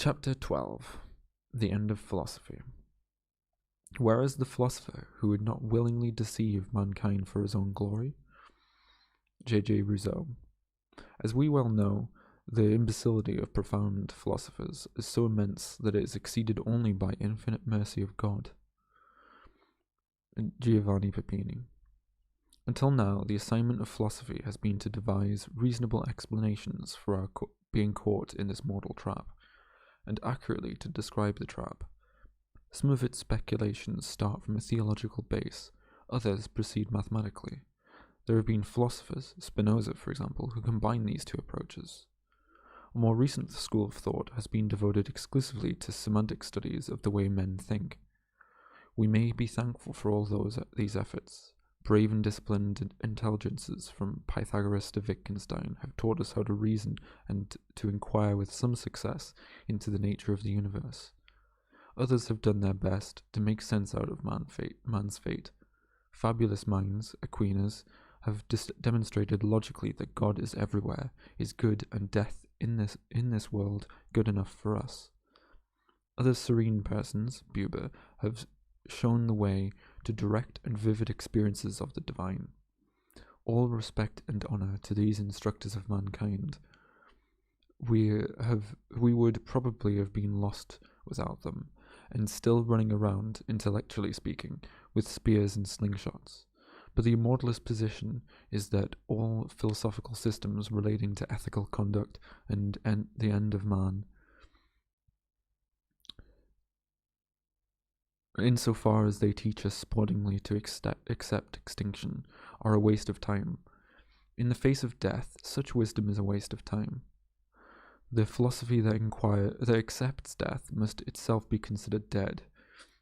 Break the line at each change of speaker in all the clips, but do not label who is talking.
Chapter 12. The End of Philosophy. Where is the philosopher who would not willingly deceive mankind for his own glory? J.J. Rousseau. As we well know, the imbecility of profound philosophers is so immense that it is exceeded only by infinite mercy of God. Giovanni Papini. Until now, the assignment of philosophy has been to devise reasonable explanations for our being caught in this mortal trap, and accurately to describe the trap. Some of its speculations start from a theological base, others proceed mathematically. There have been philosophers, Spinoza for example, who combine these two approaches. A more recent school of thought has been devoted exclusively to semantic studies of the way men think. We may be thankful for all these efforts. Brave and disciplined intelligences from Pythagoras to Wittgenstein have taught us how to reason and to inquire with some success into the nature of the universe. Others have done their best to make sense out of man's fate. Fabulous minds, Aquinas, have demonstrated logically that God is everywhere, is good, and death in this world good enough for us. Other serene persons, Buber, have shown the way to direct and vivid experiences of the divine. All respect and honour to these instructors of mankind. We would probably have been lost without them, and still running around, intellectually speaking, with spears and slingshots. But the Immortalist position is that all philosophical systems relating to ethical conduct and the end of man, insofar as they teach us sportingly to accept extinction, are a waste of time. In the face of death, such wisdom is a waste of time. The philosophy that accepts death must itself be considered dead,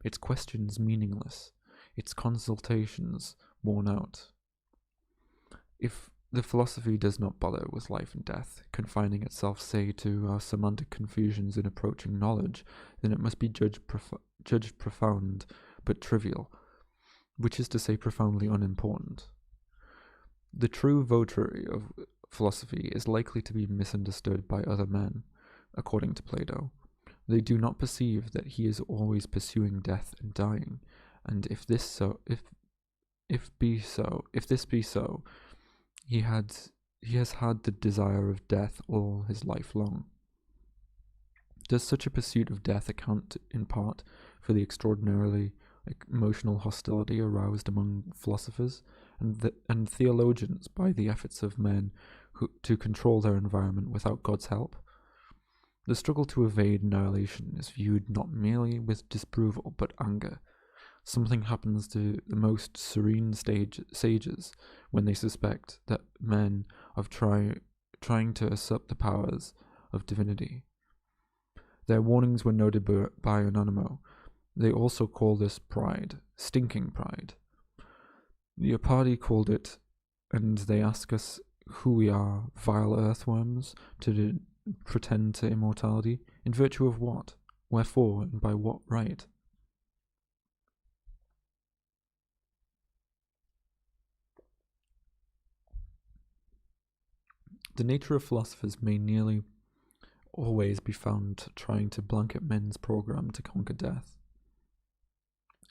its questions meaningless, its consultations worn out. If the philosophy does not bother with life and death, confining itself, say, to our semantic confusions in approaching knowledge, then it must be judged profound but trivial, which is to say profoundly unimportant. The true votary of philosophy is likely to be misunderstood by other men, according to Plato. They do not perceive that he is always pursuing death and dying, and if this be so, he has had the desire of death all his life long. Does such a pursuit of death account in part for the extraordinarily emotional hostility aroused among philosophers and theologians by the efforts of men to control their environment without God's help? The struggle to evade annihilation is viewed not merely with disapproval but anger. Something happens to the most serene sages when they suspect that men are trying to usurp the powers of divinity. Their warnings were noted by Anonimo. They also call this pride, stinking pride. The Apadi called it, and they ask us who we are, vile earthworms, to pretend to immortality, in virtue of what, wherefore, and by what right? The nature of philosophers may nearly always be found trying to blanket men's program to conquer death.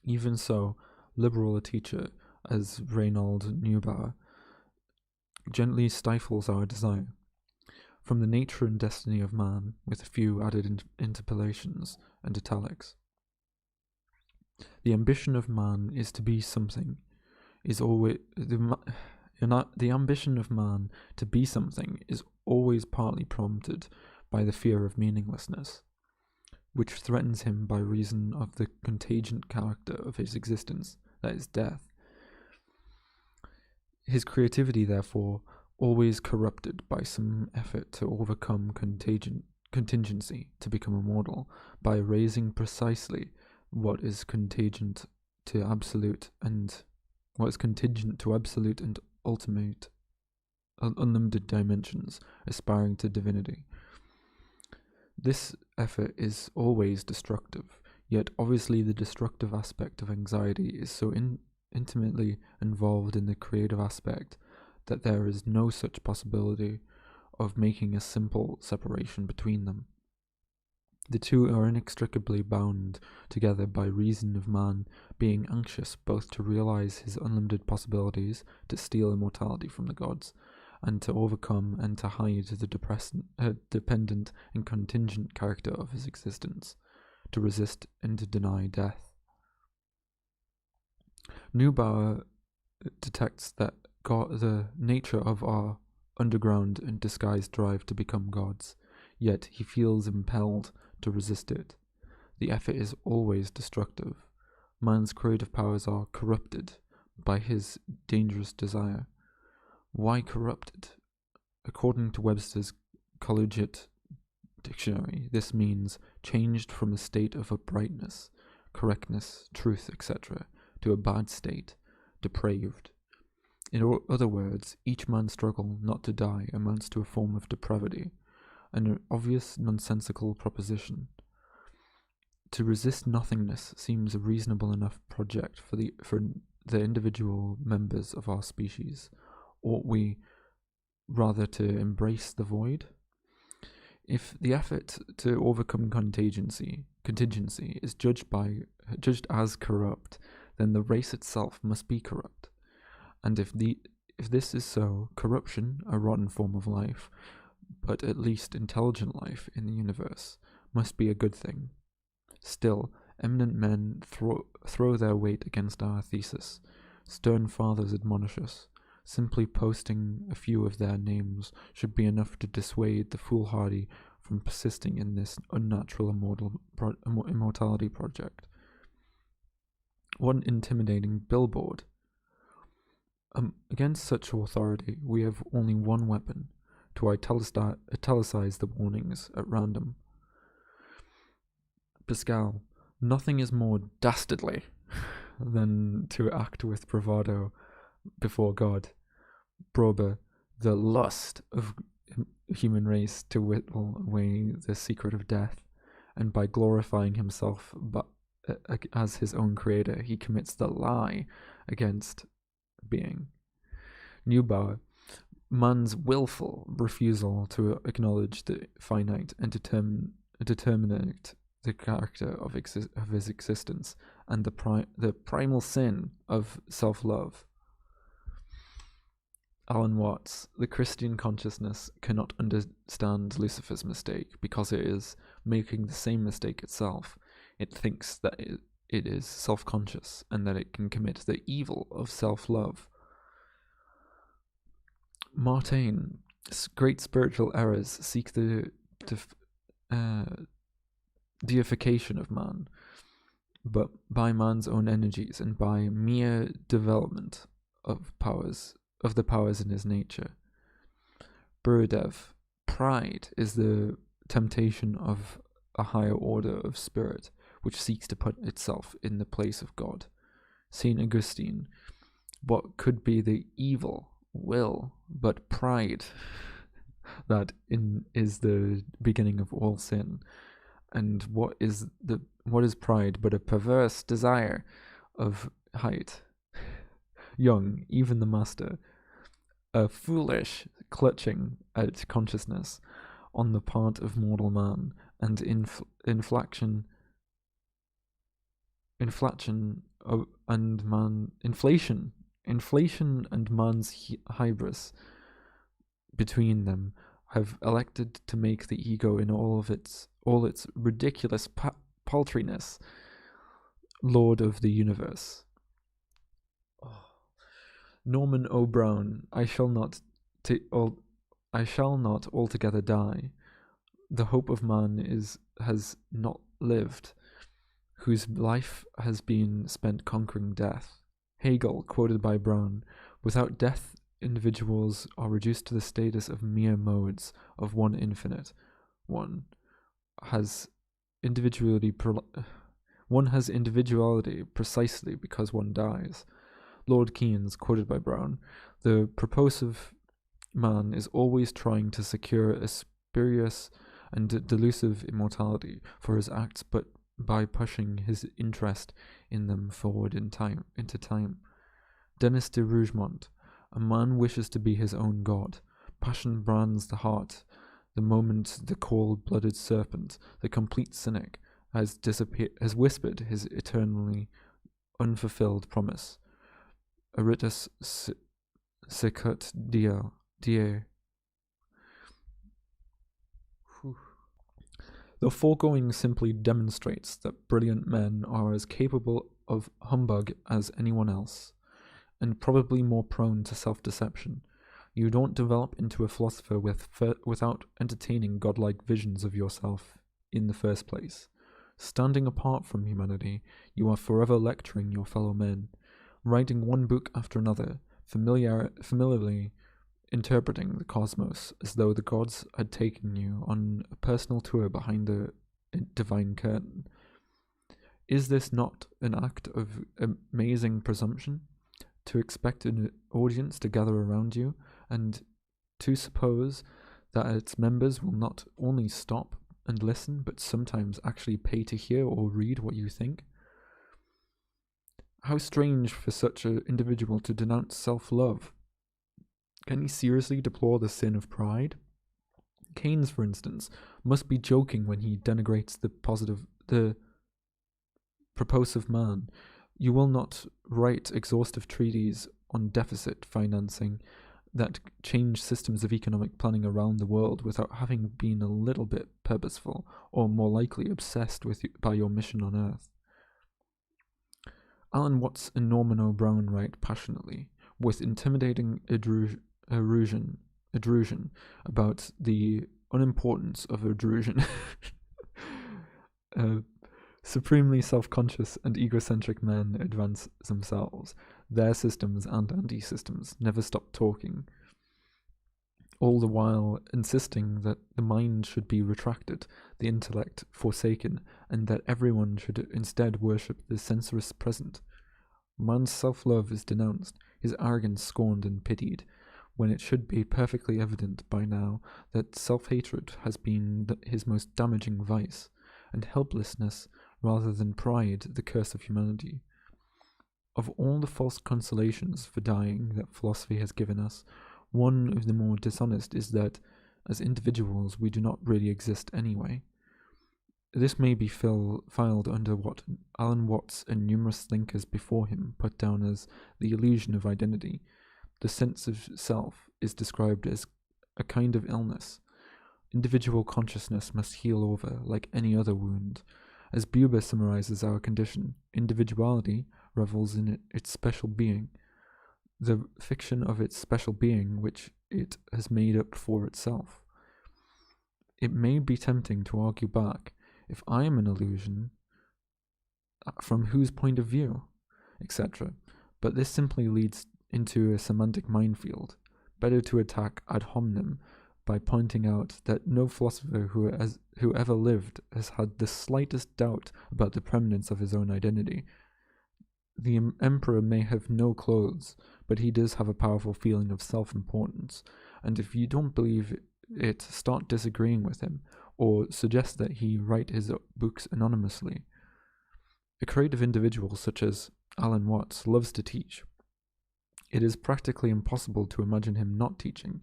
Even so, liberal a teacher as Reinhold Neubauer gently stifles our desire. From the nature and destiny of man, with a few added interpolations and italics. The ambition of man is to be something, is always the ambition of man to be something is always partly prompted by the fear of meaninglessness, which threatens him by reason of the contingent character of his existence, that is, death. His creativity, therefore, always corrupted by some effort to overcome contingency to become immortal, by raising precisely what is contingent to absolute and ultimate, unlimited dimensions, aspiring to divinity. This effort is always destructive, yet obviously the destructive aspect of anxiety is so intimately involved in the creative aspect that there is no such possibility of making a simple separation between them. The two are inextricably bound together by reason of man being anxious both to realize his unlimited possibilities, to steal immortality from the gods, and to overcome and to hide the dependent and contingent character of his existence, to resist and to deny death. Neubauer detects that the nature of our underground and disguised drive to become gods, yet he feels impelled to resist it. The effort is always destructive. Man's creative powers are corrupted by his dangerous desire. Why corrupted? According to Webster's Collegiate Dictionary, this means changed from a state of uprightness, correctness, truth, etc., to a bad state, depraved. In other words, each man's struggle not to die amounts to a form of depravity, an obvious nonsensical proposition. To resist nothingness seems a reasonable enough project for the individual members of our species. Ought we rather to embrace the void? If the effort to overcome contingency is judged as corrupt, then the race itself must be corrupt. And if this is so, corruption, a rotten form of life, but at least intelligent life in the universe, must be a good thing. Still, eminent men throw their weight against our thesis. Stern fathers admonish us. Simply posting a few of their names should be enough to dissuade the foolhardy from persisting in this unnatural immortality project. One intimidating billboard. Against such authority, we have only one weapon: to italicize the warnings at random. Pascal, nothing is more dastardly than to act with bravado before God. Brober, the lust of human race to whittle away the secret of death, and by glorifying himself as his own creator, he commits the lie against being. Neubauer, man's willful refusal to acknowledge the finite and determinate the character of his existence, and the primal sin of self-love. Alan Watts, the Christian consciousness cannot understand Lucifer's mistake because it is making the same mistake itself. It thinks that it is self-conscious and that it can commit the evil of self-love. Martaine's great spiritual errors seek the deification of man, but by man's own energies and by mere development of the powers in his nature. Buridev, pride is the temptation of a higher order of spirit, which seeks to put itself in the place of God. St. Augustine, what could be the evil will but pride that is the beginning of all sin? And what is pride but a perverse desire of height? Young, even the master, a foolish clutching at consciousness on the part of mortal man, and inflation and man's hybris between them have elected to make the ego in all its ridiculous paltriness lord of the universe. Norman O. Brown, I shall not altogether die. The hope of man has not lived, whose life has been spent conquering death. Hegel, quoted by Brown, without death, individuals are reduced to the status of mere modes of one infinite. One has individuality precisely because one dies. Lord Keynes, quoted by Brown, the propulsive man is always trying to secure a spurious and delusive immortality for his acts, but by pushing his interest in them forward into time. Denis de Rougemont, a man wishes to be his own god. Passion brands the heart the moment the cold-blooded serpent, the complete cynic, has whispered his eternally unfulfilled promise. Aritus sicut die. The foregoing simply demonstrates that brilliant men are as capable of humbug as anyone else, and probably more prone to self-deception. You don't develop into a philosopher without entertaining godlike visions of yourself in the first place. Standing apart from humanity, you are forever lecturing your fellow men, writing one book after another, familiarly interpreting the cosmos as though the gods had taken you on a personal tour behind the divine curtain. Is this not an act of amazing presumption? To expect an audience to gather around you, and to suppose that its members will not only stop and listen, but sometimes actually pay to hear or read what you think? How strange for such an individual to denounce self-love. Can he seriously deplore the sin of pride? Keynes, for instance, must be joking when he denigrates the purposive man. You will not write exhaustive treatises on deficit financing that change systems of economic planning around the world without having been a little bit purposeful, or more likely obsessed by your mission on Earth. Alan Watts and Norman O'Brien write passionately, with intimidating erudition about the unimportance of erudition. Supremely self-conscious and egocentric men advance themselves. Their systems and anti-systems never stop talking, all the while insisting that the mind should be retracted, the intellect forsaken, and that everyone should instead worship the sensuous present. Man's self-love is denounced, his arrogance scorned and pitied, when it should be perfectly evident by now that self-hatred has been his most damaging vice, and helplessness, rather than pride, the curse of humanity. Of all the false consolations for dying that philosophy has given us, one of the more dishonest is that, as individuals, we do not really exist anyway. This may be filed under what Alan Watts and numerous thinkers before him put down as the illusion of identity. The sense of self is described as a kind of illness. Individual consciousness must heal over, like any other wound. As Buber summarizes our condition, individuality revels in its special being, the fiction of its special being which it has made up for itself. It may be tempting to argue back, if I am an illusion, from whose point of view, etc., but this simply leads into a semantic minefield. Better to attack ad hominem by pointing out that no philosopher who ever lived has had the slightest doubt about the permanence of his own identity. The emperor may have no clothes, but he does have a powerful feeling of self-importance, and if you don't believe it, start disagreeing with him, or suggest that he write his books anonymously. A creative individual such as Alan Watts loves to teach. It is practically impossible to imagine him not teaching.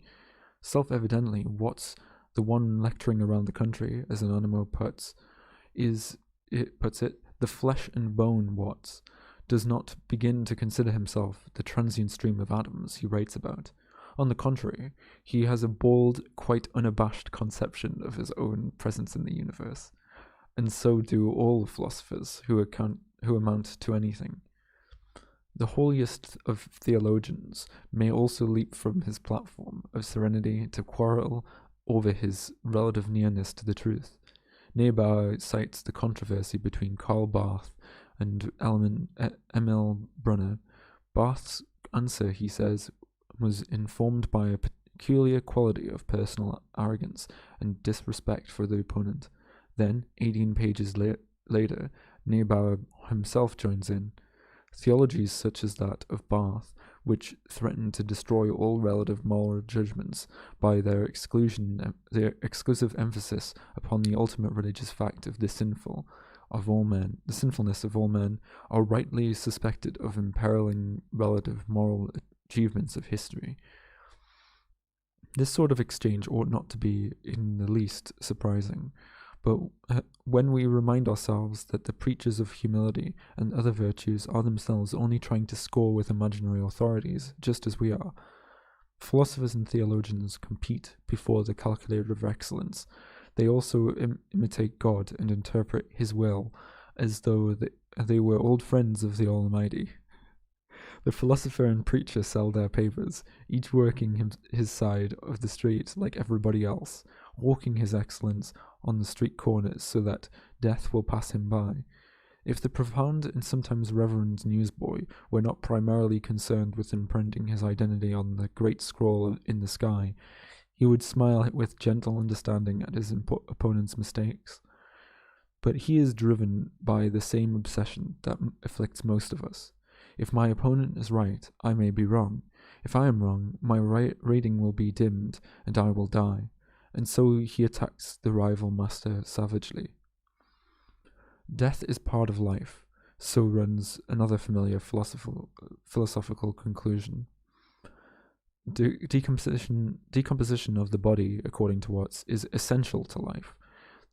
Self-evidently, Watts, the one lecturing around the country, as Anonymous puts it, the flesh and bone Watts, does not begin to consider himself the transient stream of atoms he writes about. On the contrary, he has a bold, quite unabashed conception of his own presence in the universe, and so do all philosophers who amount to anything. The holiest of theologians may also leap from his platform of serenity to quarrel over his relative nearness to the truth. Neubauer cites the controversy between Karl Barth and Emil Brunner. Barth's answer, he says, was informed by a peculiar quality of personal arrogance and disrespect for the opponent. Then, 18 pages later, Neubauer himself joins in. Theologies such as that of Barth, which threaten to destroy all relative moral judgments by their exclusive emphasis upon the ultimate religious fact of the sinfulness of all men, are rightly suspected of imperiling relative moral achievements of history. This sort of exchange ought not to be in the least surprising, but when we remind ourselves that the preachers of humility and other virtues are themselves only trying to score with imaginary authorities, just as we are, philosophers and theologians compete before the calculator of excellence. They also imitate God and interpret His will as though they were old friends of the Almighty. The philosopher and preacher sell their papers, each working his side of the street like everybody else, walking his excellence on the street corners so that death will pass him by. If the profound and sometimes reverend newsboy were not primarily concerned with imprinting his identity on the great scroll in the sky, he would smile with gentle understanding at his opponent's mistakes. But he is driven by the same obsession that afflicts most of us. If my opponent is right, I may be wrong. If I am wrong, my rating will be dimmed, and I will die. And so he attacks the rival master savagely. Death is part of life, so runs another familiar philosophical conclusion. Decomposition of the body, according to Watts, is essential to life.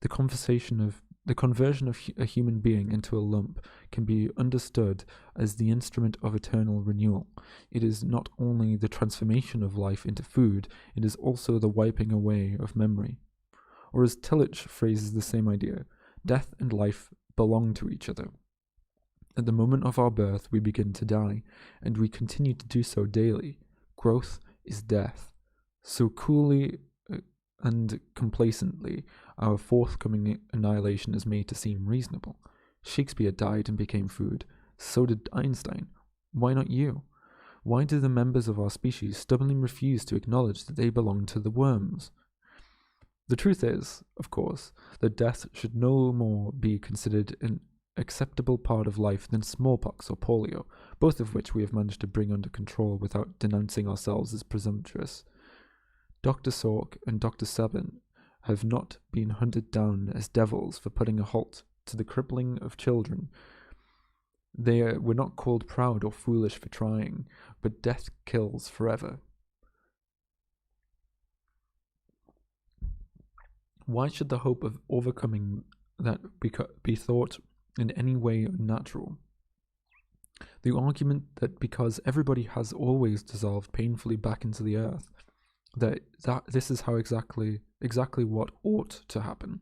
The conversion of a human being into a lump can be understood as the instrument of eternal renewal. It is not only the transformation of life into food, it is also the wiping away of memory. Or as Tillich phrases the same idea, death and life belong to each other. At the moment of our birth, we begin to die, and we continue to do so daily. Growth is death. So coolly and complacently, our forthcoming annihilation is made to seem reasonable. Shakespeare died and became food. So did Einstein. Why not you? Why do the members of our species stubbornly refuse to acknowledge that they belong to the worms? The truth is, of course, that death should no more be considered an acceptable part of life than smallpox or polio, both of which we have managed to bring under control without denouncing ourselves as presumptuous. Dr. Salk and Dr. Sabin have not been hunted down as devils for putting a halt to the crippling of children. They were not called proud or foolish for trying, but death kills forever. Why should the hope of overcoming that be thought in any way unnatural? The argument that because everybody has always dissolved painfully back into the earth, that this is how exactly what ought to happen,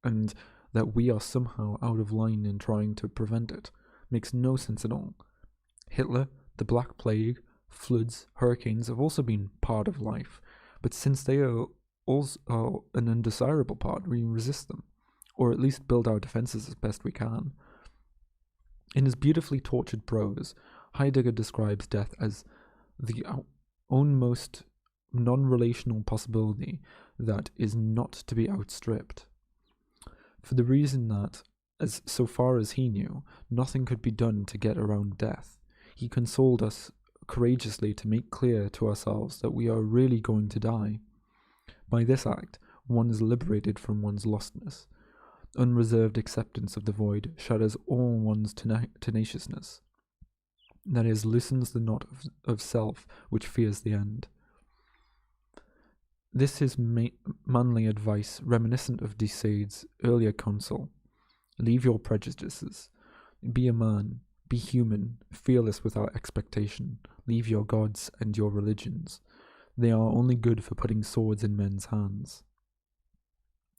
and that we are somehow out of line in trying to prevent it, makes no sense at all. Hitler, the Black Plague, floods, hurricanes have also been part of life, but since they are also an undesirable part, we resist them, or at least build our defenses as best we can. In his beautifully tortured prose, Heidegger describes death as the own most non-relational possibility that is not to be outstripped, for the reason that, as so far as he knew, nothing could be done to get around death. He consoled us courageously to make clear to ourselves that we are really going to die. By this act, one is liberated from one's lostness. Unreserved acceptance of the void shatters all one's tenaciousness. That is, loosens the knot of self which fears the end. This is manly advice reminiscent of de Sade's earlier counsel. Leave your prejudices. Be a man. Be human, fearless without expectation. Leave your gods and your religions. They are only good for putting swords in men's hands.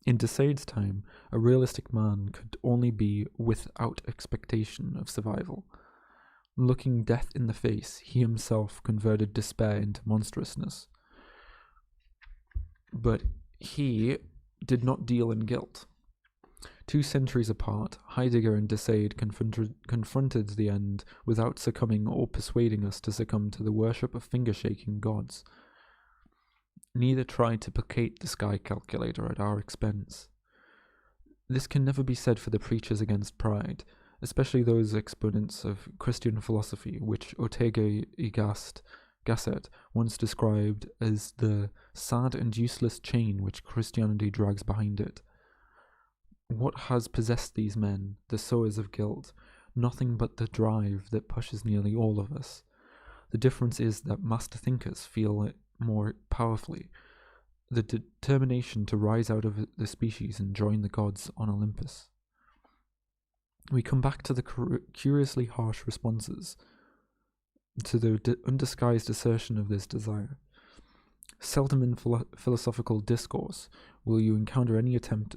In de Sade's time, a realistic man could only be without expectation of survival. Looking death in the face, he himself converted despair into monstrousness. But he did not deal in guilt. 2 centuries apart, Heidegger and de Sade confronted the end without succumbing or persuading us to succumb to the worship of finger-shaking gods. Neither tried to placate the sky calculator at our expense. This can never be said for the preachers against pride, especially those exponents of Christian philosophy which Ortega y Gasset once described as the sad and useless chain which Christianity drags behind it. What has possessed these men, the sowers of guilt? Nothing but the drive that pushes nearly all of us. The difference is that master thinkers feel it more powerfully. the determination to rise out of the species and join the gods on Olympus. We come back to the curiously harsh responses to the undisguised assertion of this desire. Seldom in philosophical discourse will you encounter any attempt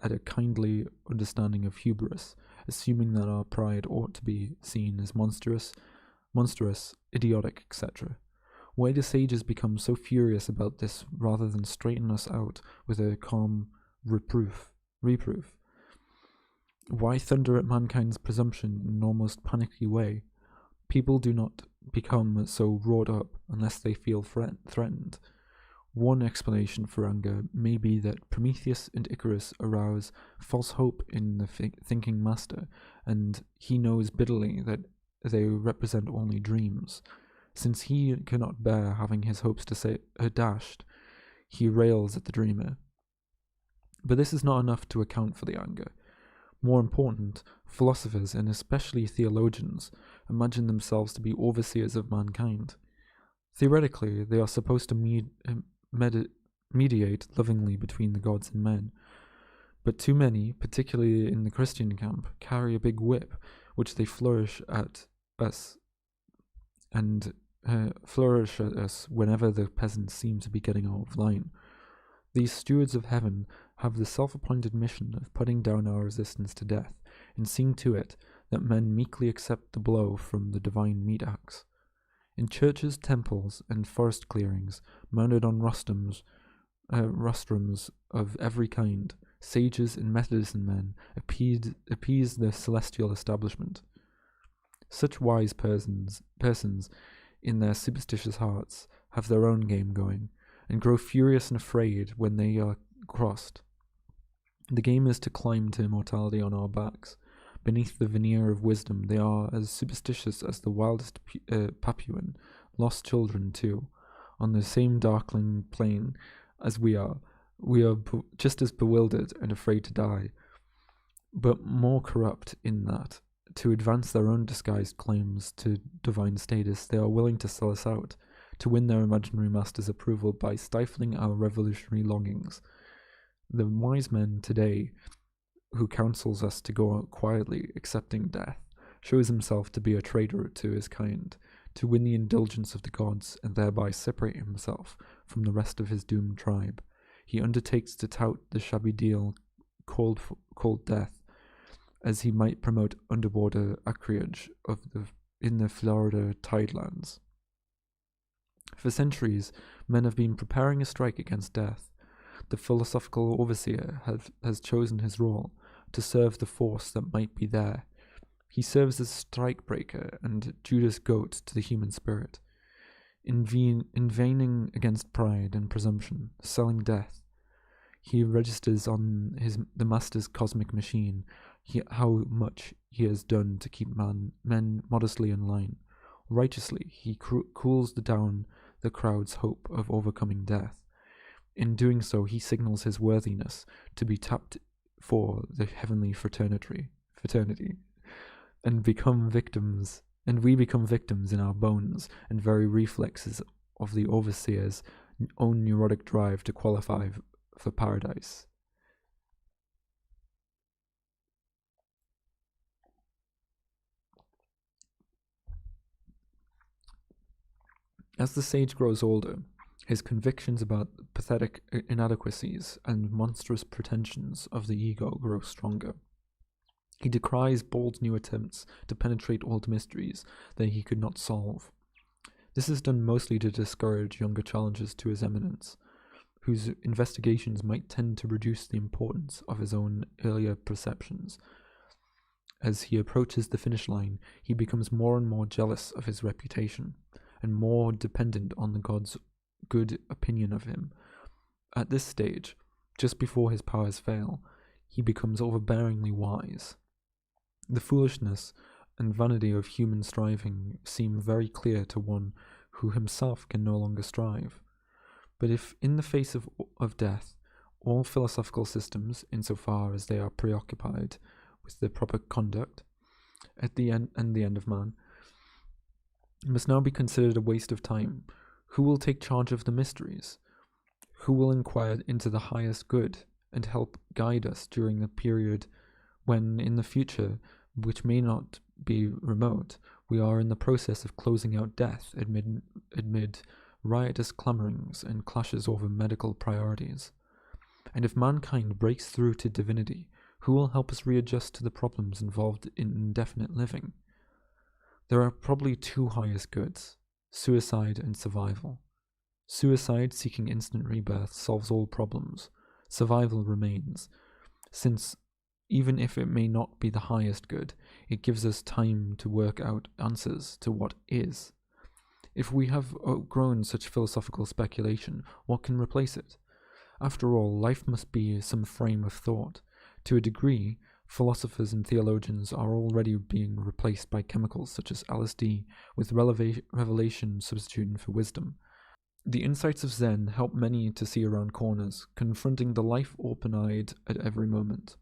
at a kindly understanding of hubris, assuming that our pride ought to be seen as monstrous, idiotic, etc. Why do sages become so furious about this rather than straighten us out with a calm reproof? Why thunder at mankind's presumption in an almost panicky way? People do not become so wrought up unless they feel threatened. One explanation for anger may be that Prometheus and Icarus arouse false hope in the thinking master, and he knows bitterly that they represent only dreams. Since he cannot bear having his hopes dashed, he rails at the dreamer. But this is not enough to account for the anger. More important, philosophers, and especially theologians, imagine themselves to be overseers of mankind. Theoretically, they are supposed to mediate lovingly between the gods and men. But too many, particularly in the Christian camp, carry a big whip, which they flourish at us whenever the peasants seem to be getting out of line. These stewards of heaven have the self-appointed mission of putting down our resistance to death, and seeing to it that men meekly accept the blow from the divine meat-axe. In churches, temples, and forest clearings, mounted on rostrums of every kind, sages and medicine men appease the celestial establishment. Such wise persons, in their superstitious hearts, have their own game going, and grow furious and afraid when they are crossed. The game is to climb to immortality on our backs. Beneath the veneer of wisdom, they are as superstitious as the wildest Papuan, lost children too. On the same darkling plane as we are just as bewildered and afraid to die, but more corrupt in that, to advance their own disguised claims to divine status, they are willing to sell us out, to win their imaginary master's approval by stifling our revolutionary longings. The wise man today, who counsels us to go out quietly, accepting death, shows himself to be a traitor to his kind, to win the indulgence of the gods and thereby separate himself from the rest of his doomed tribe. He undertakes to tout the shabby deal called death, as he might promote underwater acreage in the Florida tidelands. For centuries, men have been preparing a strike against death. The philosophical overseer has chosen his role, to serve the force that might be there. He serves as strike-breaker and Judas goat to the human spirit, inveighing against pride and presumption, selling death. He registers on the master's cosmic machine how much he has done to keep men modestly in line. Righteously, he cools down the crowd's hope of overcoming death. In doing so, he signals his worthiness to be tapped for the heavenly fraternity, and we become victims in our bones and very reflexes of the overseer's own neurotic drive to qualify for paradise. As the sage grows older, his convictions about pathetic inadequacies and monstrous pretensions of the ego grow stronger. He decries bold new attempts to penetrate old mysteries that he could not solve. This is done mostly to discourage younger challengers to his eminence, whose investigations might tend to reduce the importance of his own earlier perceptions. As he approaches the finish line, he becomes more and more jealous of his reputation, and more dependent on the gods' good opinion of him. At this stage, just before his powers fail, he becomes overbearingly wise. The foolishness and vanity of human striving seem very clear to one who himself can no longer strive. But if, in the face of death, all philosophical systems, insofar as they are preoccupied with the proper conduct at the end of man, must now be considered a waste of time, who will take charge of the mysteries? who will inquire into the highest good and help guide us during the period when, in the future, which may not be remote, we are in the process of closing out death amid riotous clamorings and clashes over medical priorities. And if mankind breaks through to divinity, who will help us readjust to the problems involved in indefinite living? There are probably two highest goods: suicide and survival. Suicide, seeking instant rebirth, solves all problems. Survival remains, since even if it may not be the highest good, it gives us time to work out answers to what is. If we have outgrown such philosophical speculation, what can replace it? After all, life must be some frame of thought. To a degree, philosophers and theologians are already being replaced by chemicals such as LSD, with revelation substituting for wisdom. The insights of Zen help many to see around corners, confronting the life open-eyed at every moment.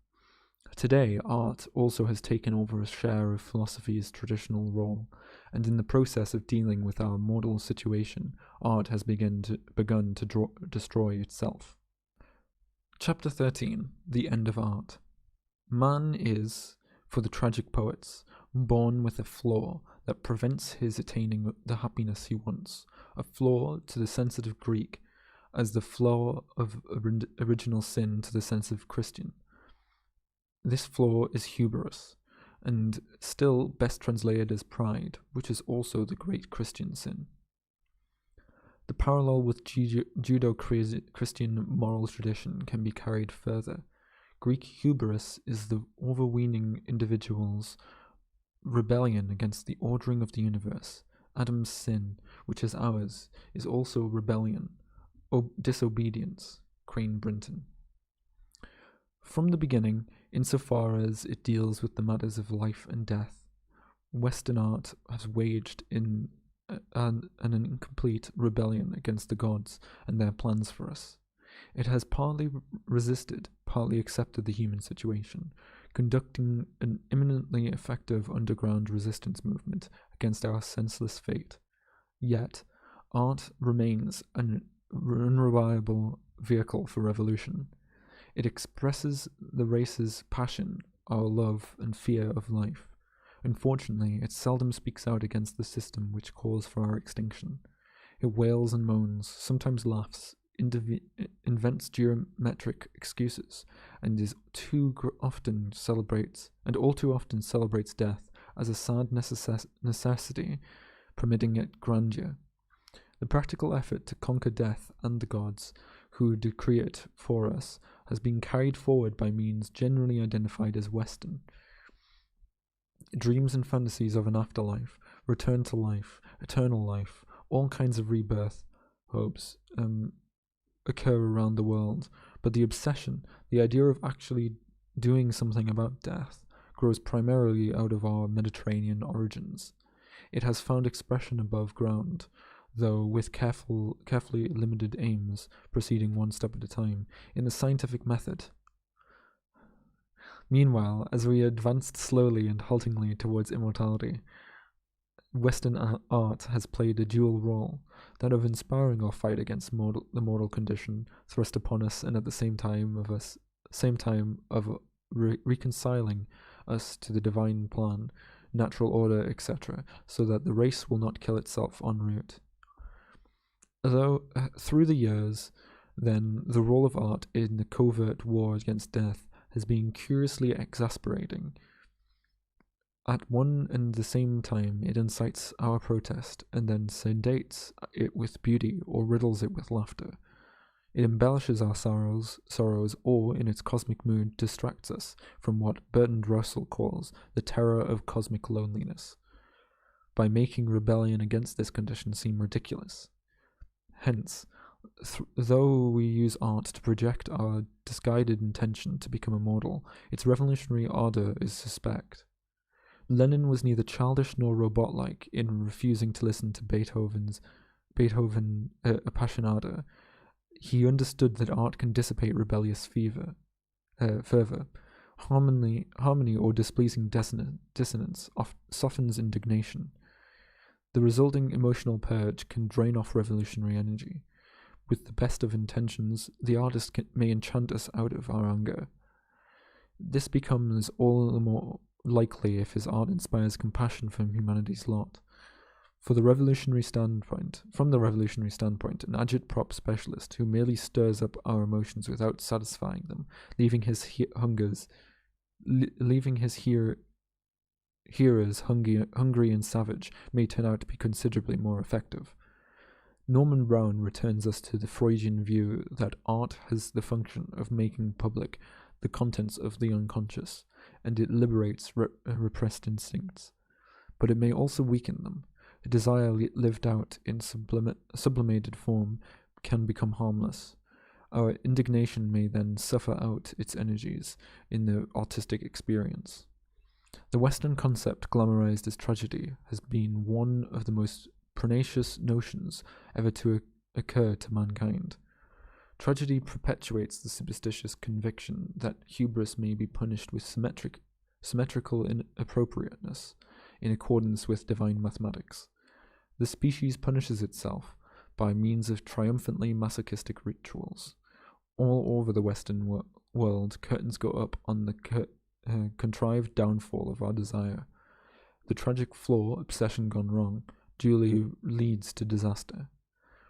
Today, art also has taken over a share of philosophy's traditional role, and in the process of dealing with our mortal situation, art has begun to destroy itself. Chapter 13. The End of Art. Man is, for the tragic poets, born with a flaw that prevents his attaining the happiness he wants, a flaw to the sensitive Greek, as the flaw of original sin to the sensitive Christian. This flaw is hubris, and still best translated as pride, which is also the great Christian sin. The parallel with Judeo-Christian moral tradition can be carried further. Greek hubris is the overweening individual's rebellion against the ordering of the universe. Adam's sin, which is ours, is also rebellion, disobedience. Crane Brinton. From the beginning, insofar as it deals with the matters of life and death, Western art has waged an incomplete rebellion against the gods and their plans for us. It has partly resisted, partly accepted the human situation, conducting an eminently effective underground resistance movement against our senseless fate. Yet, art remains an unreliable vehicle for revolution. It expresses the race's passion, our love and fear of life. Unfortunately, it seldom speaks out against the system which calls for our extinction. It wails and moans, sometimes laughs, invents geometric excuses, and all too often celebrates death as a sad necessity, permitting it grandeur. The practical effort to conquer death and the gods, who decree it for us, has been carried forward by means generally identified as Western. Dreams and fantasies of an afterlife, return to life, eternal life, all kinds of rebirth hopes occur around the world, but the obsession, the idea of actually doing something about death, grows primarily out of our Mediterranean origins. It has found expression above ground, though with carefully limited aims, proceeding one step at a time, in the scientific method. Meanwhile, as we advanced slowly and haltingly towards immortality, Western art has played a dual role, that of inspiring our fight against the mortal condition thrust upon us, and at the same time of reconciling us to the divine plan, natural order, etc., so that the race will not kill itself en route. Although through the years, then, the role of art in the covert war against death has been curiously exasperating. At one and the same time, it incites our protest, and then sedates it with beauty or riddles it with laughter. It embellishes our sorrows, or, in its cosmic mood, distracts us from what Bertrand Russell calls the terror of cosmic loneliness, by making rebellion against this condition seem ridiculous. Hence, though we use art to project our disguided intention to become immortal, its revolutionary ardor is suspect. Lenin was neither childish nor robot-like in refusing to listen to Beethoven Appassionata. He understood that art can dissipate rebellious fervor. Harmony or displeasing dissonance softens indignation. The resulting emotional purge can drain off revolutionary energy. With the best of intentions, the artist may enchant us out of our anger. This becomes all the more likely if his art inspires compassion for humanity's lot. From the revolutionary standpoint, an agitprop specialist who merely stirs up our emotions without satisfying them, leaving his hearers hungry and savage, may turn out to be considerably more effective. Norman Brown returns us to the Freudian view that art has the function of making public the contents of the unconscious, and it liberates repressed instincts. But it may also weaken them. A desire lived out in sublimated form can become harmless. Our indignation may then suffer out its energies in the artistic experience. The Western concept glamorized as tragedy has been one of the most pernicious notions ever to occur to mankind. Tragedy perpetuates the superstitious conviction that hubris may be punished with symmetrical inappropriateness in accordance with divine mathematics. The species punishes itself by means of triumphantly masochistic rituals. All over the Western world, curtains go up on the contrived downfall of our desire. The tragic flaw, obsession gone wrong, duly leads to disaster.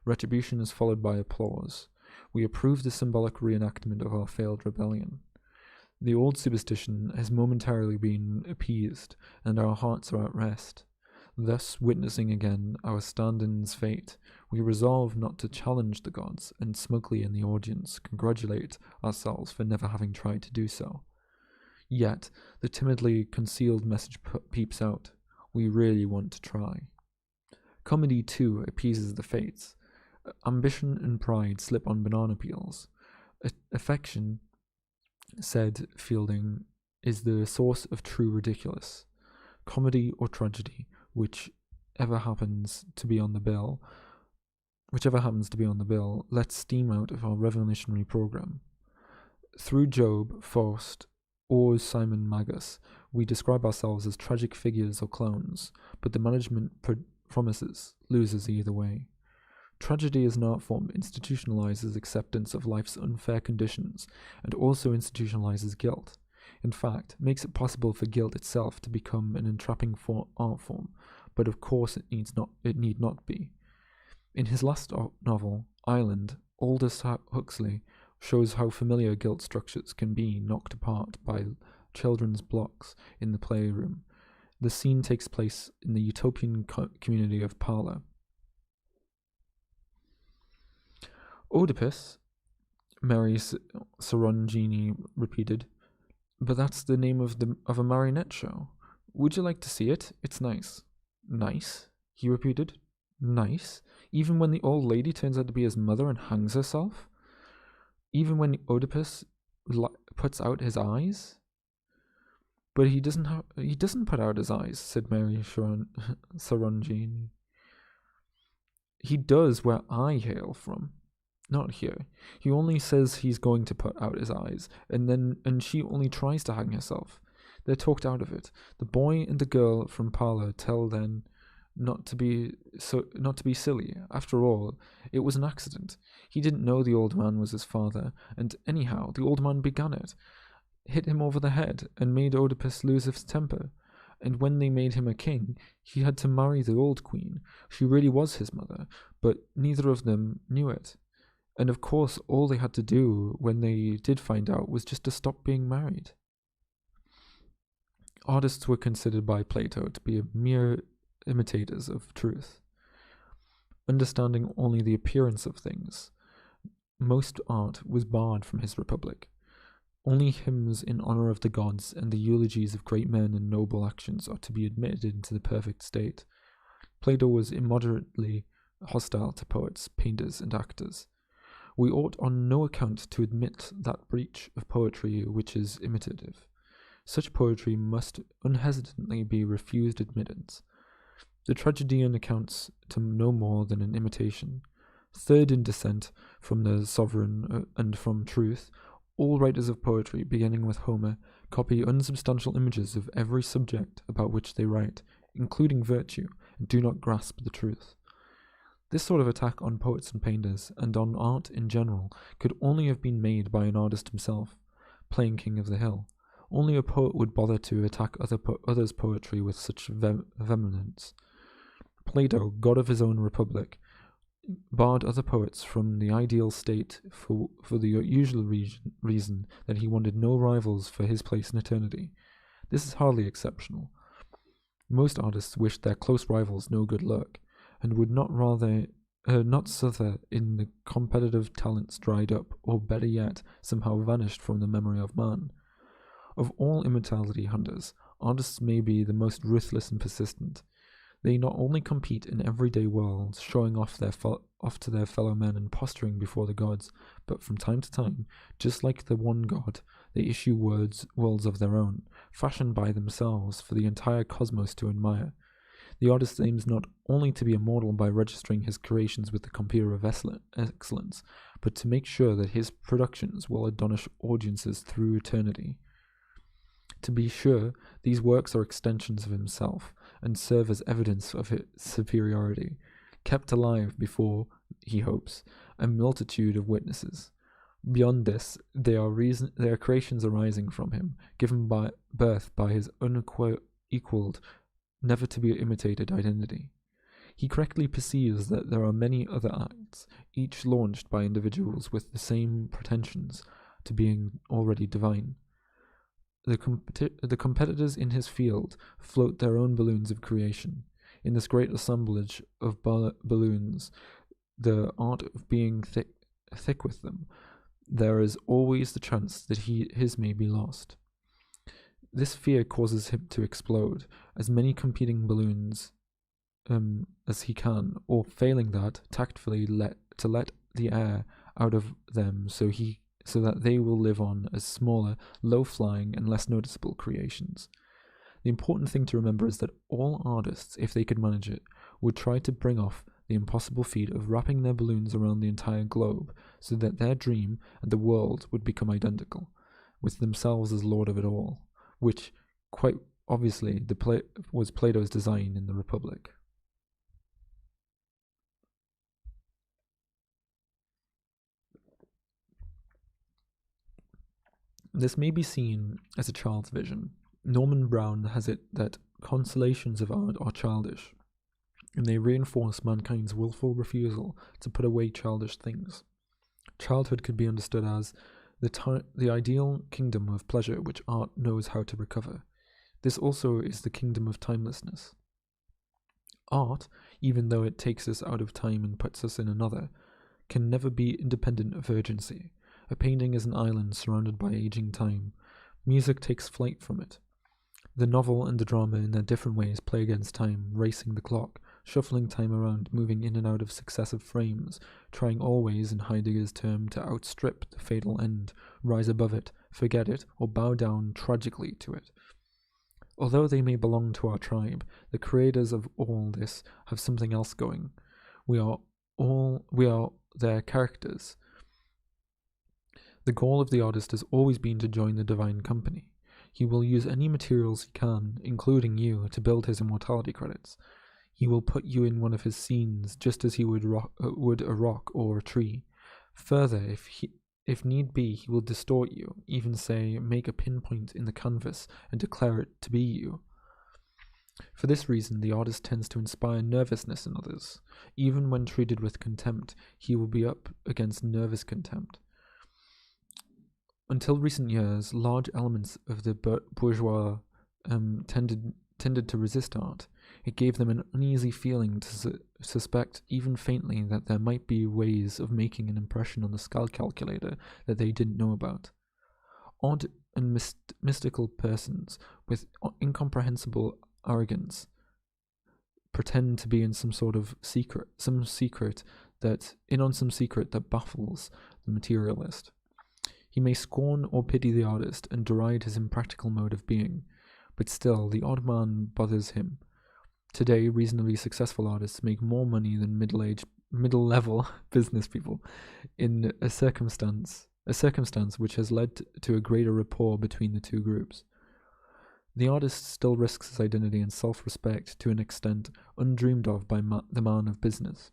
Retribution is followed by applause. We approve the symbolic reenactment of our failed rebellion. The old superstition has momentarily been appeased, and our hearts are at rest. Thus, witnessing again our stand-in's fate, we resolve not to challenge the gods, and smugly in the audience congratulate ourselves for never having tried to do so. Yet, the timidly concealed message peeps out. We really want to try. Comedy, too, appeases the fates. Ambition and pride slip on banana peels. Affection, said Fielding, is the source of true ridiculous. Comedy or tragedy, whichever happens to be on the bill, lets steam out of our revolutionary program. Through Job, Faust, or Simon Magus, we describe ourselves as tragic figures or clowns, but the management promises loses either way. Tragedy as an art form institutionalizes acceptance of life's unfair conditions and also institutionalizes guilt. In fact, makes it possible for guilt itself to become an entrapping art form, but of course it need not be. In his last novel, Island, Aldous Huxley shows how familiar guilt structures can be knocked apart by children's blocks in the playroom. The scene takes place in the utopian community of Parla. Oedipus, Mary Sarongini repeated, but that's the name of a marionette show. Would you like to see it? It's nice. Nice? He repeated. Nice? Even when the old lady turns out to be his mother and hangs herself? Even when Oedipus puts out his eyes? But he doesn't put out his eyes, said Mary Sarongini. He does where I hail from. Not here. He only says he's going to put out his eyes, and she only tries to hang herself. They're talked out of it. The boy and the girl from Parlour tell then not to be silly. After all, it was an accident. He didn't know the old man was his father, and anyhow, the old man began it, hit him over the head, and made Oedipus lose his temper. And when they made him a king, he had to marry the old queen. She really was his mother, but neither of them knew it. And of course, all they had to do when they did find out was just to stop being married. Artists were considered by Plato to be mere imitators of truth, understanding only the appearance of things. Most art was barred from his republic. Only hymns in honor of the gods and the eulogies of great men and noble actions are to be admitted into the perfect state. Plato was immoderately hostile to poets, painters, and actors. We ought on no account to admit that breach of poetry which is imitative. Such poetry must unhesitatingly be refused admittance. The tragedian accounts to no more than an imitation. Third in descent from the sovereign and from truth, all writers of poetry, beginning with Homer, copy unsubstantial images of every subject about which they write, including virtue, and do not grasp the truth. This sort of attack on poets and painters, and on art in general, could only have been made by an artist himself, playing King of the Hill. Only a poet would bother to attack others' poetry with such vehemence. Plato, god of his own republic, barred other poets from the ideal state for the usual reason that he wanted no rivals for his place in eternity. This is hardly exceptional. Most artists wish their close rivals no good luck, and would not suffer in the competitive talents dried up, or better yet, somehow vanished from the memory of man. Of all immortality hunters, artists may be the most ruthless and persistent. They not only compete in everyday worlds, showing off to their fellow men and posturing before the gods, but from time to time, just like the one god, they issue worlds of their own, fashioned by themselves for the entire cosmos to admire. The artist aims not only to be immortal by registering his creations with the computer of excellence, but to make sure that his productions will admonish audiences through eternity. To be sure, these works are extensions of himself, and serve as evidence of his superiority, kept alive before, he hopes, a multitude of witnesses. Beyond this, they are creations arising from him, given birth by his unequaled, never-to-be-imitated identity. He correctly perceives that there are many other acts, each launched by individuals with the same pretensions to being already divine. The competitors in his field float their own balloons of creation. In this great assemblage of balloons, the art of being thick with them, there is always the chance that his may be lost. This fear causes him to explode as many competing balloons as he can, or failing that, tactfully let the air out of them so that they will live on as smaller, low-flying, and less noticeable creations. The important thing to remember is that all artists, if they could manage it, would try to bring off the impossible feat of wrapping their balloons around the entire globe, so that their dream and the world would become identical, with themselves as lord of it all, which, quite obviously, was Plato's design in the Republic. This may be seen as a child's vision. Norman Brown has it that consolations of art are childish, and they reinforce mankind's willful refusal to put away childish things. Childhood could be understood as the ideal kingdom of pleasure which art knows how to recover. This also is the kingdom of timelessness. Art, even though it takes us out of time and puts us in another, can never be independent of urgency. A painting is an island surrounded by aging time. Music takes flight from it. The novel and the drama in their different ways play against time, racing the clock, shuffling time around, moving in and out of successive frames, trying always, in Heidegger's term, to outstrip the fatal end, rise above it, forget it, or bow down tragically to it. Although they may belong to our tribe, the creators of all this have something else going. We are their characters. The goal of the artist has always been to join the divine company. He will use any materials he can, including you, to build his immortality credits. He will put you in one of his scenes, just as he would a rock or a tree. Further, if need be, he will distort you, even say, make a pinpoint in the canvas and declare it to be you. For this reason, the artist tends to inspire nervousness in others. Even when treated with contempt, he will be up against nervous contempt. Until recent years, large elements of the bourgeois tended to resist art. It gave them an uneasy feeling to suspect, even faintly, that there might be ways of making an impression on the skull calculator that they didn't know about. Odd and mystical persons with incomprehensible arrogance pretend to be in some secret that baffles the materialist. He may scorn or pity the artist and deride his impractical mode of being, but still the odd man bothers him. Today, reasonably successful artists make more money than middle-level business people, in a circumstance which has led to a greater rapport between the two groups. The artist still risks his identity and self-respect to an extent undreamed of by the man of business.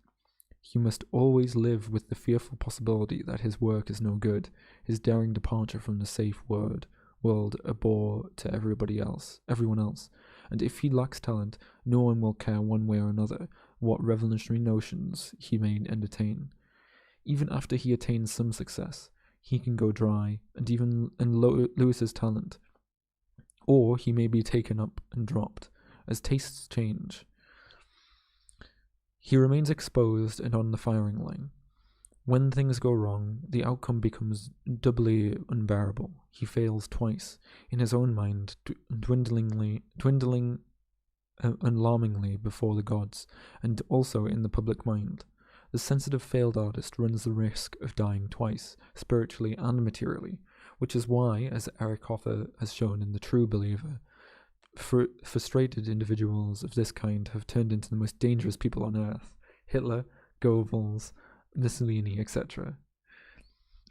He must always live with the fearful possibility that his work is no good, his daring departure from the safe world a bore to everyone else, and if he lacks talent, no one will care one way or another what revolutionary notions he may entertain. Even after he attains some success, he can go dry and lose his talent, or he may be taken up and dropped, as tastes change. He remains exposed and on the firing line. When things go wrong, the outcome becomes doubly unbearable. He fails twice, in his own mind, dwindling alarmingly before the gods, and also in the public mind. The sensitive failed artist runs the risk of dying twice, spiritually and materially, which is why, as Eric Hoffer has shown in The True Believer, frustrated individuals of this kind have turned into the most dangerous people on earth: Hitler, Goebbels, Mussolini, etc.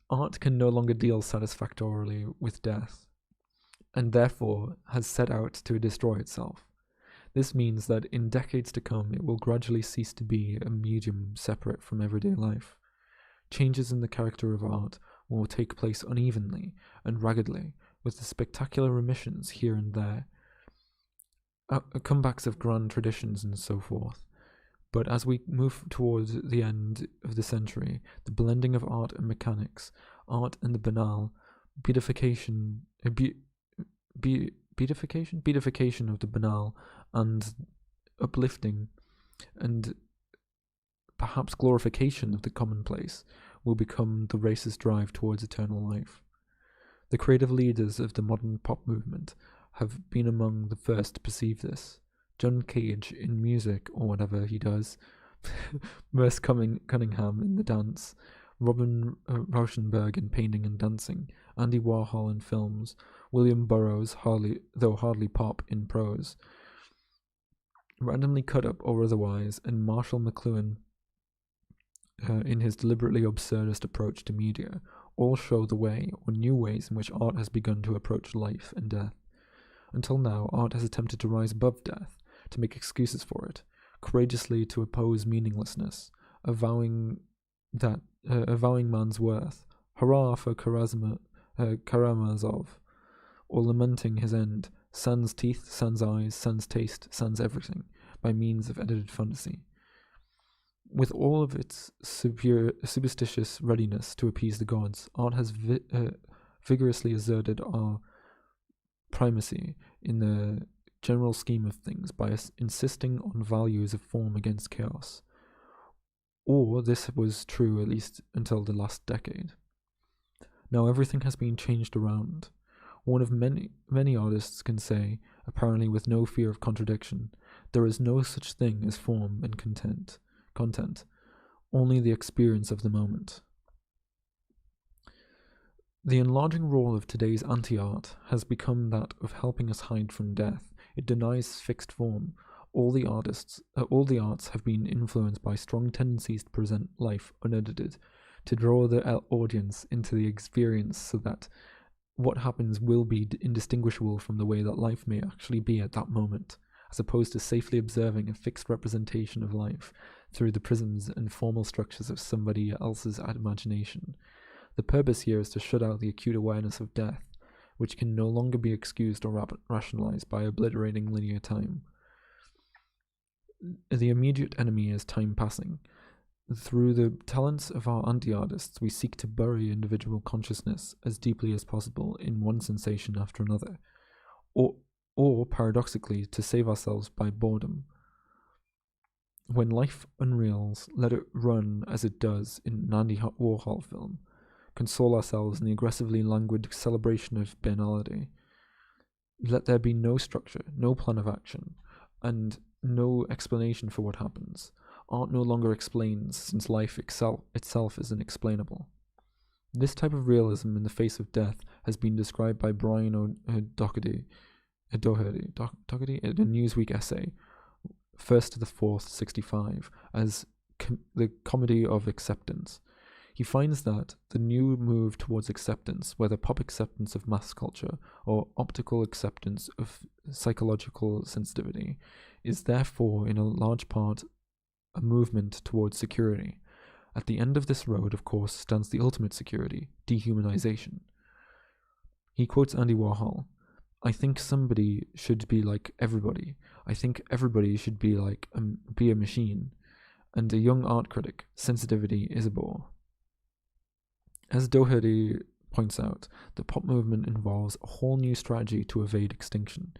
Art can no longer deal satisfactorily with death, and therefore has set out to destroy itself. This means that in decades to come it will gradually cease to be a medium separate from everyday life. Changes in the character of art will take place unevenly and raggedly, with the spectacular remissions here and there, comebacks of grand traditions and so forth. But as we move towards the end of the century, the blending of art and mechanics, art and the banal, beatification of the banal, and uplifting and perhaps glorification of the commonplace will become the race's drive towards eternal life. The creative leaders of the modern pop movement have been among the first to perceive this. John Cage in music, or whatever he does, Merce Cunningham in the dance, Robin Rauschenberg in painting and dancing, Andy Warhol in films, William Burroughs, though hardly pop, in prose, randomly cut up or otherwise, and Marshall McLuhan in his deliberately absurdist approach to media, all show the way, or new ways in which art has begun to approach life and death. Until now, art has attempted to rise above death, to make excuses for it, courageously to oppose meaninglessness, avowing man's worth, hurrah for Karamazov, or lamenting his end, sans teeth, sans eyes, sans taste, sans everything, by means of edited fantasy. With all of its superstitious readiness to appease the gods, art has vigorously asserted our primacy in the general scheme of things by insisting on values of form against chaos. Or this was true at least until the last decade. Now everything has been changed around. One of many artists can say, apparently with no fear of contradiction, there is no such thing as form and content, only the experience of the moment. The enlarging role of today's anti-art has become that of helping us hide from death. It denies fixed form. All the arts have been influenced by strong tendencies to present life unedited, to draw the audience into the experience so that what happens will be indistinguishable from the way that life may actually be at that moment, as opposed to safely observing a fixed representation of life through the prisms and formal structures of somebody else's imagination. The purpose here is to shut out the acute awareness of death, which can no longer be excused or rationalized by obliterating linear time. The immediate enemy is time passing. Through the talents of our anti-artists, we seek to bury individual consciousness as deeply as possible in one sensation after another, or paradoxically, to save ourselves by boredom. When life unreels, let it run as it does in an Andy Warhol film. Console ourselves in the aggressively languid celebration of banality. Let there be no structure, no plan of action, and no explanation for what happens. Art no longer explains, since life itself is unexplainable. This type of realism in the face of death has been described by Brian Doherty in a Newsweek essay, 1st to the 4th, 65, as the comedy of acceptance. He finds that the new move towards acceptance, whether pop acceptance of mass culture or optical acceptance of psychological sensitivity, is therefore in a large part a movement towards security, At the end of this road, of course, stands the ultimate security, dehumanization. He quotes Andy Warhol, "I think somebody should be like everybody. I think everybody should be a machine." And a young art critic, sensitivity is a bore. As Doherty points out, the pop movement involves a whole new strategy to evade extinction.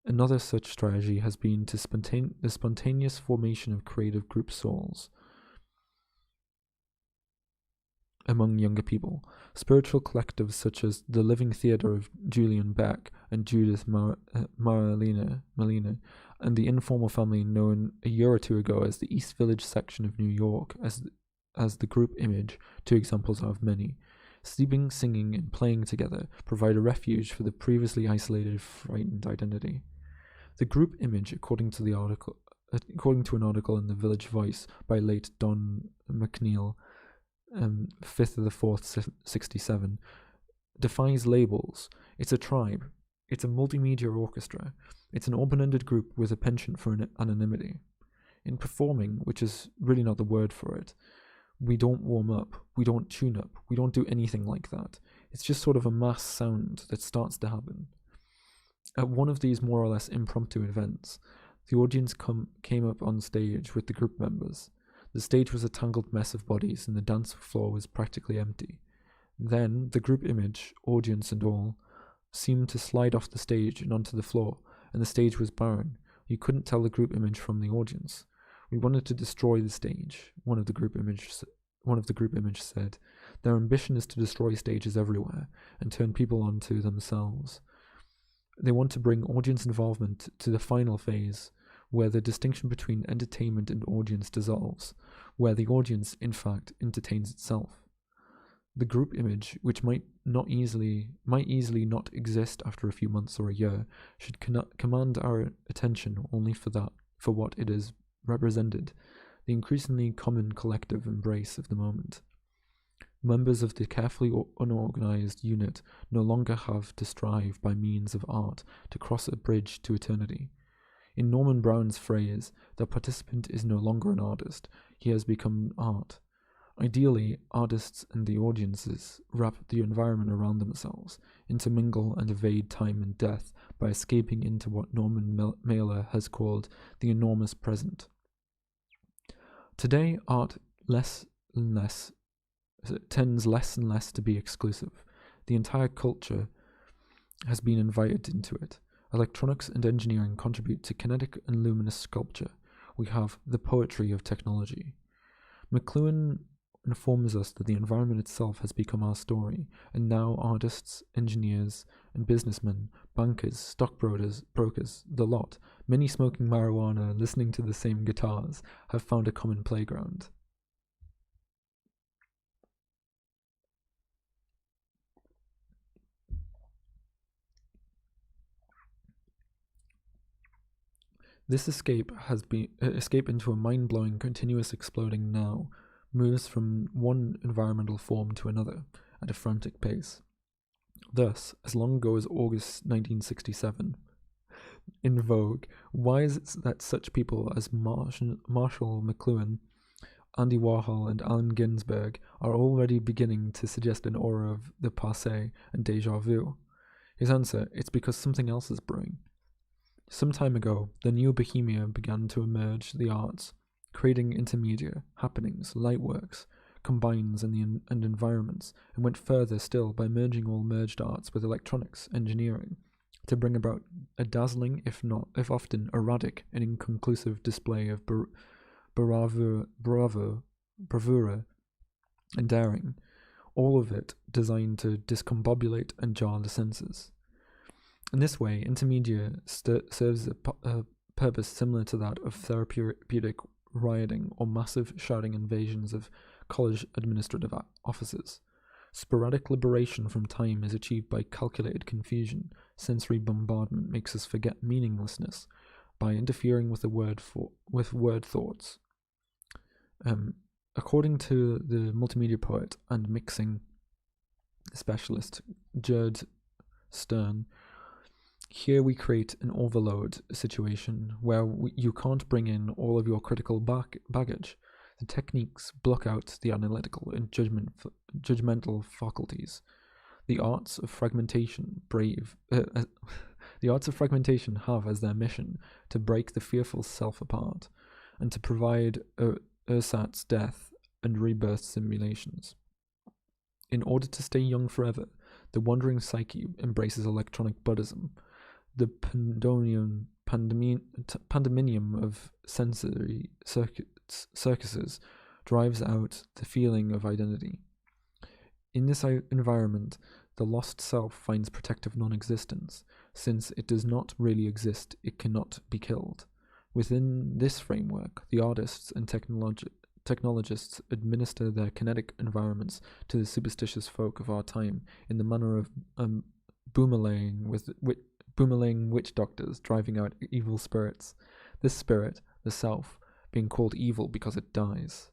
Another such strategy has been the spontaneous formation of creative group souls among younger people. Spiritual collectives such as the Living Theatre of Julian Beck and Judith Malina, and the informal family known a year or two ago as the East Village section of New York as the group image, two examples out of many. Sleeping, singing, and playing together provide a refuge for the previously isolated, frightened identity. The group image, according to an article in the Village Voice by late Don McNeill, 5th of the 4th, 67, defies labels. It's a tribe. It's a multimedia orchestra. It's an open-ended group with a penchant for anonymity. In performing, which is really not the word for it, we don't warm up, we don't tune up, we don't do anything like that. It's just sort of a mass sound that starts to happen. At one of these more or less impromptu events, the audience came up on stage with the group members. The stage was a tangled mess of bodies and the dance floor was practically empty. Then, the group image, audience and all, seemed to slide off the stage and onto the floor, and the stage was barren. You couldn't tell the group image from the audience. "We wanted to destroy the stage," one of the group image said. "Their ambition is to destroy stages everywhere and turn people onto themselves. They want to bring audience involvement to the final phase, where the distinction between entertainment and audience dissolves, where the audience, in fact, entertains itself. The group image, which might easily not exist after a few months or a year, should command our attention only for what it is represented, the increasingly common collective embrace of the moment. Members of the carefully unorganized unit no longer have to strive by means of art to cross a bridge to eternity. In Norman Brown's phrase, the participant is no longer an artist, he has become art. Ideally, artists and the audiences wrap the environment around themselves, intermingle and evade time and death by escaping into what Norman Mailer has called the enormous present. Today, art tends less and less to be exclusive. The entire culture has been invited into it. Electronics and engineering contribute to kinetic and luminous sculpture. We have the poetry of technology. McLuhan informs us that the environment itself has become our story, and now artists, engineers, and businessmen, bankers, stockbrokers, the lot, many smoking marijuana, listening to the same guitars, have found a common playground. This escape into a mind-blowing, continuous exploding now moves from one environmental form to another at a frantic pace. Thus, as long ago as August 1967, in vogue, why is it that such people as Marshall McLuhan, Andy Warhol, and Allen Ginsberg are already beginning to suggest an aura of the passé and déjà vu? His answer: it's because something else is brewing. Some time ago, the new bohemia began to emerge the arts, creating intermedia, happenings, lightworks, combines and environments, and went further still by merging all merged arts with electronics, engineering, to bring about a dazzling, if often erratic and inconclusive display of bravura and daring, all of it designed to discombobulate and jar the senses. In this way, intermedia serves a purpose similar to that of therapeutic rioting or massive shouting invasions of college administrative offices. Sporadic liberation from time is achieved by calculated confusion. Sensory bombardment makes us forget meaninglessness by interfering with word thoughts. According to the multimedia poet and mixing specialist Gerd Stern, here we create an overload situation where you can't bring in all of your critical baggage. The techniques block out the analytical and judgmental faculties. The arts of fragmentation have as their mission to break the fearful self apart and to provide ersatz death and rebirth simulations. In order to stay young forever, the wandering psyche embraces electronic Buddhism. The pandemonium of sensory circuses drives out the feeling of identity. In this environment, the lost self finds protective non-existence. Since it does not really exist, it cannot be killed. Within this framework, the artists and technologists administer their kinetic environments to the superstitious folk of our time in the manner of boomerang witch doctors driving out evil spirits. This spirit, the self, being called evil because it dies.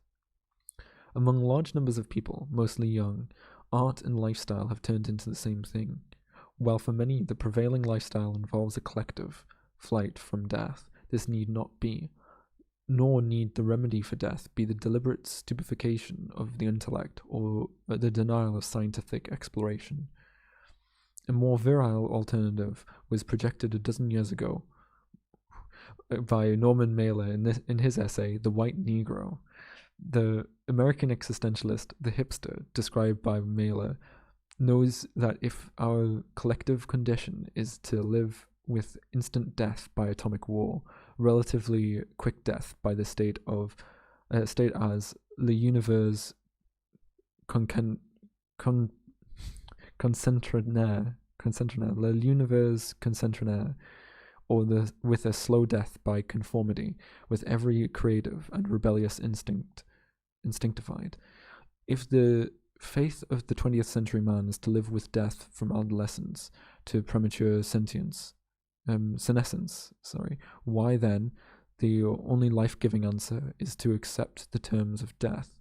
Among large numbers of people, mostly young, art and lifestyle have turned into the same thing. While for many the prevailing lifestyle involves a collective flight from death, this need not be, nor need the remedy for death be the deliberate stupefaction of the intellect or the denial of scientific exploration. A more virile alternative was projected a dozen years ago by Norman Mailer in his essay, The White Negro. The American existentialist, the hipster, described by Mailer, knows that if our collective condition is to live with instant death by atomic war, relatively quick death by the state as le univers concentrinaire, le univers concentrinaire, or with a slow death by conformity, with every creative and rebellious instinctified. If the faith of the 20th century man is to live with death from adolescence to premature senescence, why then the only life-giving answer is to accept the terms of death,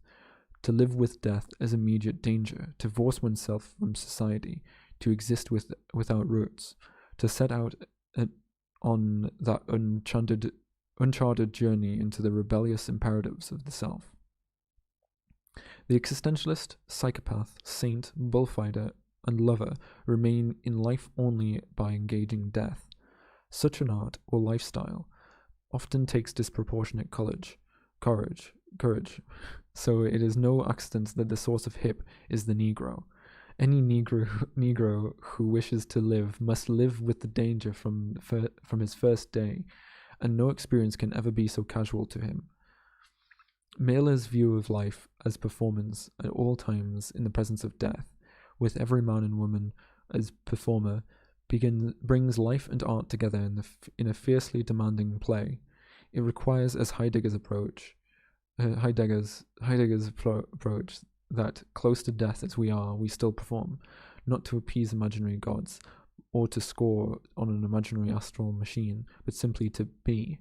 to live with death as immediate danger, to force oneself from society, to exist without roots, to set out on that uncharted journey into the rebellious imperatives of the self. The existentialist, psychopath, saint, bullfighter, and lover remain in life only by engaging death. Such an art or lifestyle often takes disproportionate courage. So it is no accident that the source of hip is the Negro. Any Negro who wishes to live must live with the danger from his first day, and no experience can ever be so casual to him. Mailer's view of life as performance at all times in the presence of death, with every man and woman as performer, brings life and art together in a fiercely demanding play. It requires, as Heidegger's approach, that close to death as we are, we still perform, not to appease imaginary gods, or to score on an imaginary astral machine, but simply to be.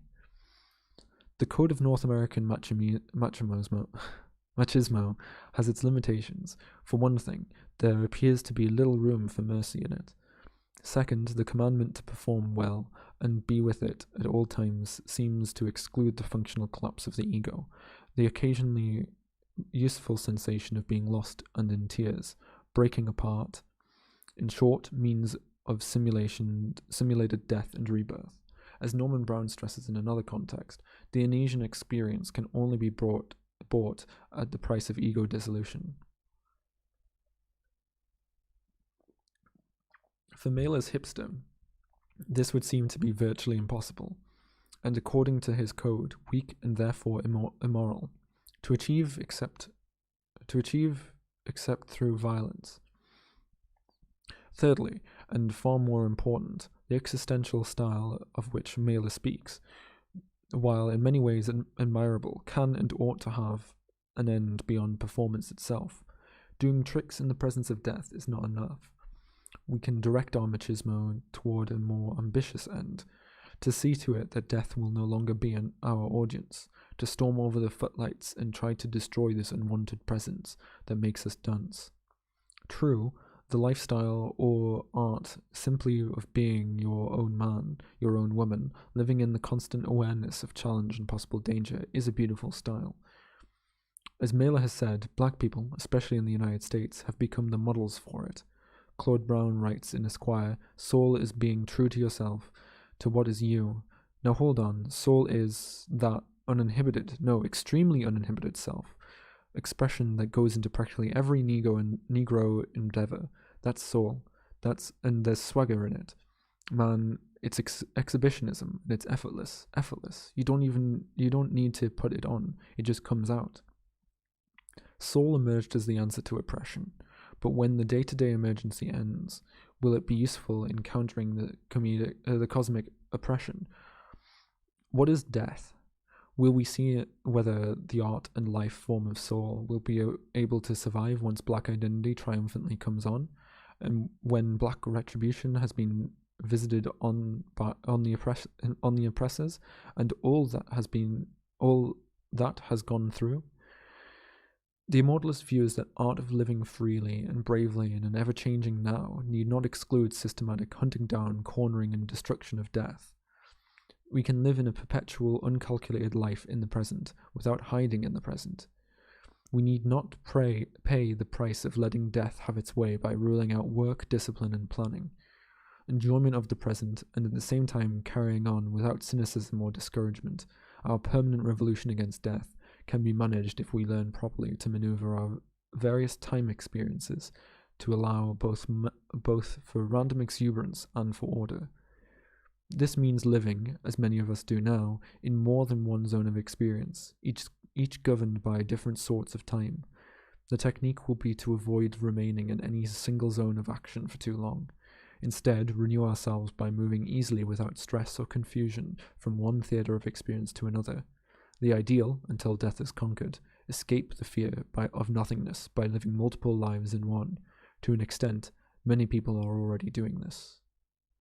The code of North American machismo has its limitations. For one thing, there appears to be little room for mercy in it. Second, the commandment to perform well and be with it at all times seems to exclude the functional collapse of the ego, the occasionally useful sensation of being lost and in tears, breaking apart. In short, means of simulated death and rebirth. As Norman Brown stresses in another context, the Anesian experience can only be bought at the price of ego dissolution. For Mailer's hipster, this would seem to be virtually impossible, and according to his code, weak and therefore immoral. To achieve except through violence. Thirdly, and far more important, the existential style of which Mailer speaks, while in many ways admirable, can and ought to have an end beyond performance itself. Doing tricks in the presence of death is not enough. We can direct our machismo toward a more ambitious end, to see to it that death will no longer be our audience, to storm over the footlights and try to destroy this unwanted presence that makes us dance. True, the lifestyle or art simply of being your own man, your own woman, living in the constant awareness of challenge and possible danger is a beautiful style. As Mailer has said, black people, especially in the United States, have become the models for it. Claude Brown writes in Esquire, "Soul is being true to yourself, to what is you." Now hold on, soul is that extremely uninhibited self, expression that goes into practically every Negro endeavor. That's soul. And there's swagger in it. Man, it's exhibitionism, and it's effortless. You don't need to put it on. It just comes out. Soul emerged as the answer to oppression, but when the day-to-day emergency ends, will it be useful in countering the cosmic oppression? What is death? Will we see whether the art and life form of soul will be able to survive once black identity triumphantly comes on, and when black retribution has been visited on the oppressors, and all that has gone through? The Immortalist views that art of living freely and bravely in an ever-changing now need not exclude systematic hunting down, cornering, and destruction of death. We can live in a perpetual, uncalculated life in the present, without hiding in the present. We need not pay the price of letting death have its way by ruling out work, discipline, and planning. Enjoyment of the present, and at the same time carrying on without cynicism or discouragement, our permanent revolution against death can be managed if we learn properly to maneuver our various time experiences to allow both for random exuberance and for order. This means living, as many of us do now, in more than one zone of experience, each governed by different sorts of time. The technique will be to avoid remaining in any single zone of action for too long. Instead, renew ourselves by moving easily without stress or confusion from one theatre of experience to another. The ideal, until death is conquered, escape the fear of nothingness by living multiple lives in one. To an extent, many people are already doing this.